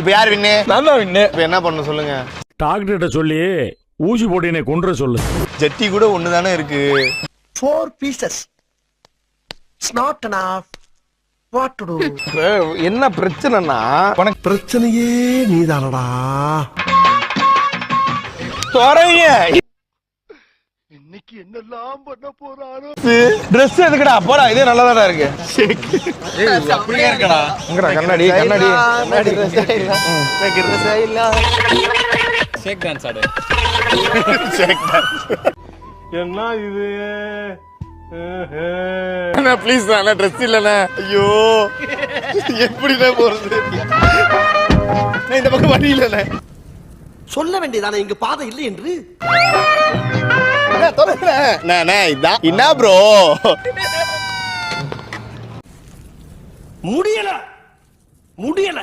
இப்போ யார் வின்னு? நான் தான் வின்னு. இப்போ என்ன பண்ணணும் சொல்லுங்க. டாக்டர்கிட்ட சொல்லி ஊசி போட்டு என்னை கொன்ற சொல்லு. ஜெட்டி கூட ஒன்று தானே இருக்கு. 4 pieces. It's not enough. What to do? என்ன பிரச்சனைனா உனக்கு பிரச்சனையே நீதானடா. துறைய இன்னைக்கு என்னெல்லாம் பண்ண போறாரோ. ட்ரெஸ் எதுக்குடா? போடா, இதே நல்லதாடா இருக்கு. அப்படியே இருக்கடா. உங்கடா கண்ணாடி கண்ணாடி கண்ணாடி ட்ரெஸ் இல்ல. ஷேக் டான்ஸ் ஆடு. ஷேக் டான்ஸ். என்ன இது? அண்ணா ப்ளீஸ் அண்ணா, ட்ரெஸ் இல்லண்ணா. ஐயோ எப்படிண்ணா போறது? இந்த பக்கம் வழி இல்லண்ணே. சொல்ல வேண்டியதானே இங்க பாதை இல்லை என்று. இதான் என்ன ப்ரோ? முடியல முடியல.